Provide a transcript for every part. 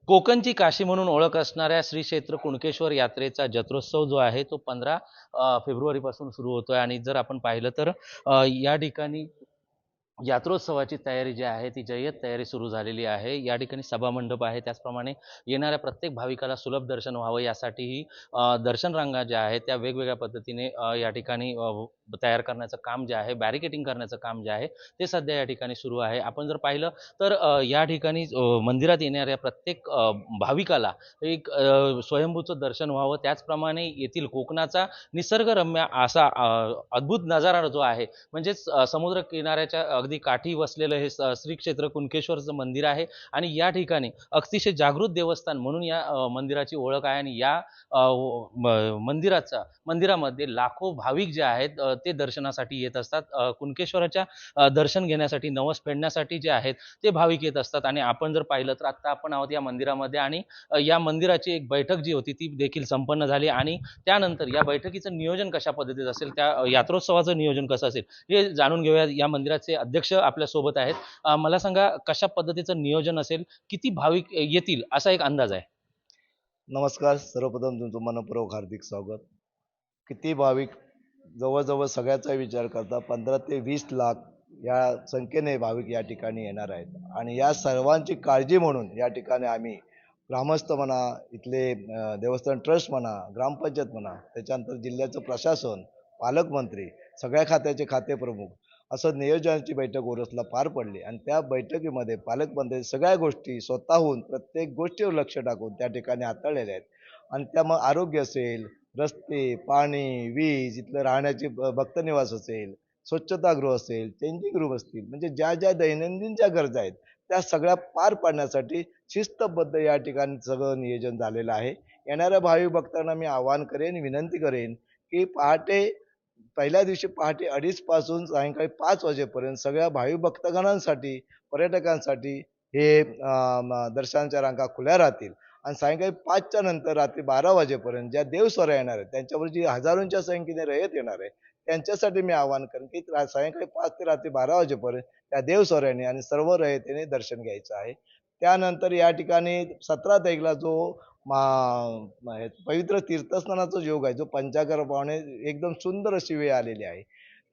कोकणची काशी म्हणून ओळख असणाऱ्या श्री क्षेत्र कुणकेश्वर यात्रेचा जत्रोत्सव जो आहे तो 15 फेब्रुवारीपासून सुरू होतोय आणि जर आपण पाहिलं तर या ठिकाणी यात्रोत्सवाची तयारी जी आहे ती जय्यत तयारी सुरू झालेली आहे. या ठिकाणी सभामंडप आहे, त्याचप्रमाणे येणाऱ्या प्रत्येक भाविकाला सुलभ दर्शन व्हावं यासाठीही दर्शन रांगा ज्या आहेत त्या वेगवेगळ्या पद्धतीने या ठिकाणी तयार करण्याचं काम जे आहे, बॅरिकेटिंग करण्याचं काम जे आहे ते सध्या या ठिकाणी सुरू आहे. आपण जर पाहिलं तर या ठिकाणी मंदिरात येणाऱ्या प्रत्येक भाविकाला एक स्वयंभूचं दर्शन व्हावं, त्याचप्रमाणे येथील कोकणाचा निसर्गरम्य असा अद्भुत नजारा जो आहे, म्हणजेच समुद्र किनाऱ्याच्या अगदी काठी वसलेलं हे श्री क्षेत्र कुणकेश्वरचं मंदिर आहे आणि या ठिकाणी अतिशय जागृत देवस्थान म्हणून या मंदिराची ओळख आहे. आणि या मंदिरामध्ये लाखो भाविक जे आहेत ते दर्शनासाठी येत असतात. कुणकेश्वराच्या दर्शन घेण्यासाठी, नवस फेडण्यासाठी जे आहेत ते भाविक येत असतात. आणि आपण जर पाहिलं तर आत्ता आपण आहोत या मंदिरामध्ये आणि या मंदिराची एक बैठक जी होती ती देखील संपन्न झाली आणि त्यानंतर या बैठकीचं नियोजन कशा पद्धतीत असेल, त्या यात्रोत्सवाचं नियोजन कसं असेल हे जाणून घेऊया. या मंदिराचे अध्यक्ष आपल्या सोबत आहेत. मला सांगा कशा पद्धतीचं नियोजन असेल, किती भाविक येतील असा एक अंदाज आहे? नमस्कार. सर्वप्रथम तुमचं मनःपूर्वक हार्दिक स्वागत. किती भाविक, जवळजवळ सगळ्याचा विचार करता 15 ते 20 लाख या संख्येने भाविक या ठिकाणी येणार आहेत आणि या सर्वांची काळजी म्हणून या ठिकाणी आम्ही ग्रामस्थ म्हणा, इथले देवस्थान ट्रस्ट म्हणा, ग्रामपंचायत म्हणा, त्याच्यानंतर जिल्ह्याचं प्रशासन, पालकमंत्री, सगळ्या खात्याचे खाते प्रमुख असं नियोजनाची बैठक ओरोसला पार पडली आणि त्या बैठकीमध्ये पालकमंत्री सगळ्या गोष्टी स्वतःहून प्रत्येक गोष्टीवर लक्ष टाकून त्या ठिकाणी हाताळलेल्या आहेत. आणि त्यामुळे आरोग्य असेल, रस्ते, पाणी, वीज, इथलं राहण्याची भक्तनिवास असेल, स्वच्छतागृह असेल, चेंजिंग रूम असतील, म्हणजे ज्या ज्या दैनंदिन ज्या गरजा आहेत त्या सगळ्या पार पाडण्यासाठी शिस्तबद्ध या ठिकाणी सगळं नियोजन झालेलं आहे. येणाऱ्या भाविक भक्तांना मी आवाहन करेन, विनंती करेन की पहिल्या दिवशी पहाटे 2:30 पासून सायंकाळी 5 वाजेपर्यंत सगळ्या भाविक भक्तगणांसाठी, पर्यटकांसाठी हे दर्शनाच्या रांगा खुल्या राहतील आणि सायंकाळी 5च्या नंतर रात्री 12 वाजेपर्यंत ज्या देवस्वऱ्या येणार आहेत, त्यांच्यावर जी हजारोंच्या संख्येने रयत येणार आहे, त्यांच्यासाठी मी आवाहन करेन की सायंकाळी 5 ते रात्री 12 वाजेपर्यंत त्या देवस्वऱ्याने आणि सर्व रयतेने दर्शन घ्यायचं आहे. त्यानंतर या ठिकाणी 17 तारीखला जो पवित्र तीर्थस्नानाचा योग आहे, जो पंचांगाप्रमाणे एकदम सुंदर अशी वेळ आलेली आहे.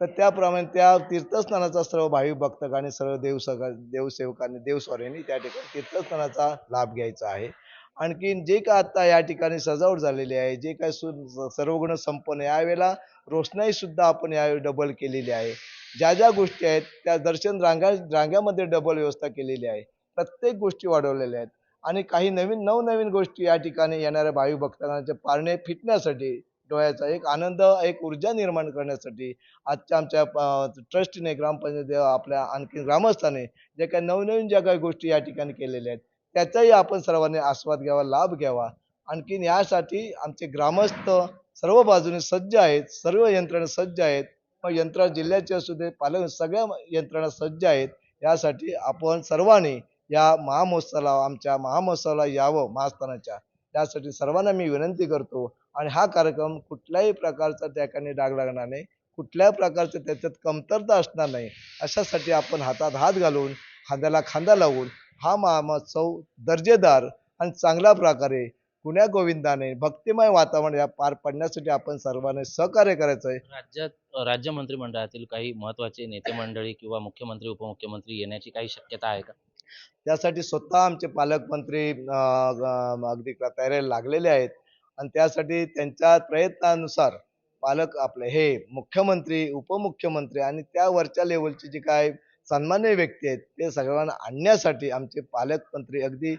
तर त्याप्रमाणे त्या तीर्थस्नानाचा सर्व भाविक भक्तकांनी, सर्व देवसेवकांनी, देवस्वाऱ्यांनी त्या ठिकाणी तीर्थस्नानाचा लाभ घ्यायचा आहे. आणखीन जे काय आता या ठिकाणी सजावट झालेली आहे, जे काय सर्वगुण संपन्न, यावेळेला रोषणाई सुद्धा आपण यावेळी डबल केलेली आहे. ज्या ज्या गोष्टी आहेत त्या दर्शन रांगामध्ये डबल व्यवस्था केलेली आहे. प्रत्येक गोष्टी वाढवलेल्या आहेत आणि काही नवनवीन गोष्टी या ठिकाणी येणाऱ्या भाविक भक्तांचे पारणे फिटण्यासाठी, डोळ्याचा एक आनंद, एक ऊर्जा निर्माण करण्यासाठी आजच्या आमच्या ट्रस्टने, ग्रामपंचायत, आपल्या आणखी ग्रामस्थांनी जे काही नवनवीन ज्या काही गोष्टी या ठिकाणी केलेल्या आहेत त्याचाही आपण सर्वांनी आस्वाद घ्यावा, लाभ घ्यावा. आणखीन यासाठी आमचे ग्रामस्थ सर्व बाजूने सज्ज आहेत, सर्व यंत्रणा सज्ज आहेत. मग यंत्रणा जिल्ह्याची असू दे, पालक, सगळ्या यंत्रणा सज्ज आहेत. यासाठी आपण सर्वांनी या महामहोत्सवाला, आमच्या महामहोत्सवाला यावं महास्थानाच्या, त्यासाठी सर्वांना मी विनंती करतो. आणि हा कार्यक्रम कुठल्याही प्रकारचा त्या ठिकाणी डाग लागणार नाही, कुठल्याही प्रकारचं त्याच्यात कमतरता असणार नाही, अशासाठी आपण हातात हात घालून, खांद्याला खांदा लावून हा महोत्सव दर्जेदार आणि चांगल्या प्रकारे गुण्यागोविंदाने भक्तिमय वातावरण या पार पडण्यासाठी आपण सर्वांनी सहकार्य करायचं आहे. राज्य मंत्रिमंडळातील काही महत्वाचे नेते मंडळी किंवा मुख्यमंत्री, उपमुख्यमंत्री येण्याची काही शक्यता आहे का? त्यासाठी स्वतः आमचे पालकमंत्री अगदी तयारीला लागलेले आहेत आणि त्यासाठी त्यांच्या प्रयत्नानुसार पालक आपले हे मुख्यमंत्री, उपमुख्यमंत्री आणि त्या वरच्या लेवलची जी काय सन्मान्य व्यक्ती आहेत ते सगळ्यांना आणण्यासाठी आमचे पालकमंत्री अगदी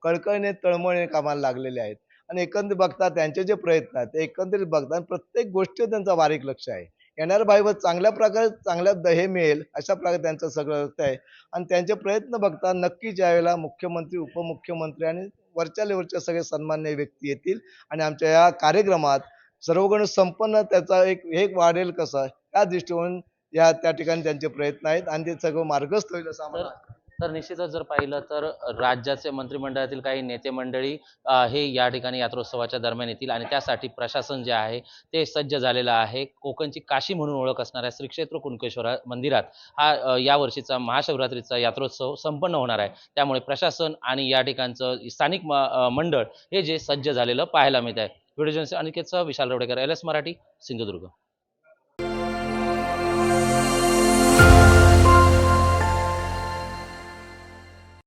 कळकळीने, तळमळीने कामाला लागलेले आहेत. आणि एकंदरीत बघता त्यांचे जे प्रयत्न आहेत ते एकंदरीत बघता प्रत्येक गोष्टीवर त्यांचा बारीक लक्ष आहे. येणाऱ्या भाईवर चांगल्या प्रकारे हे मिळेल अशा प्रकारे त्यांचं सगळं आहे. आणि त्यांचे प्रयत्न बघता नक्कीच यावेळेला मुख्यमंत्री, उपमुख्यमंत्री आणि वरच्या लेवलचे सगळे सन्मान्य व्यक्ती येतील आणि आमच्या या कार्यक्रमात सर्वगुण संपन्न त्याचा एक वाढेल कसं, या दृष्टीकोन त्या ठिकाणी त्यांचे प्रयत्न आहेत आणि ते सगळं मार्गस्थ होईल असं आम्हाला तर निश्चितच जर पाहिलं तर राज्याचे मंत्रिमंडळातील काही नेते मंडळी हे या ठिकाणी यात्रोत्सवाच्या दरम्यान येतील आणि त्यासाठी प्रशासन जे आहे ते सज्ज झालेलं आहे. कोकणची काशी म्हणून ओळख असणाऱ्या श्री क्षेत्र कुणकेश्वर मंदिरात हा या वर्षीचा महाशिवरात्रीचा यात्रोत्सव संपन्न होणार आहे. त्यामुळे प्रशासन आणि या ठिकाणचं स्थानिक मंडळ हे जे सज्ज झालेलं पाहायला मिळत आहे. व्हिडिओ जर्नलिस्ट अनिकेतसह विशाल रोडेकर, LS मराठी, सिंधुदुर्ग.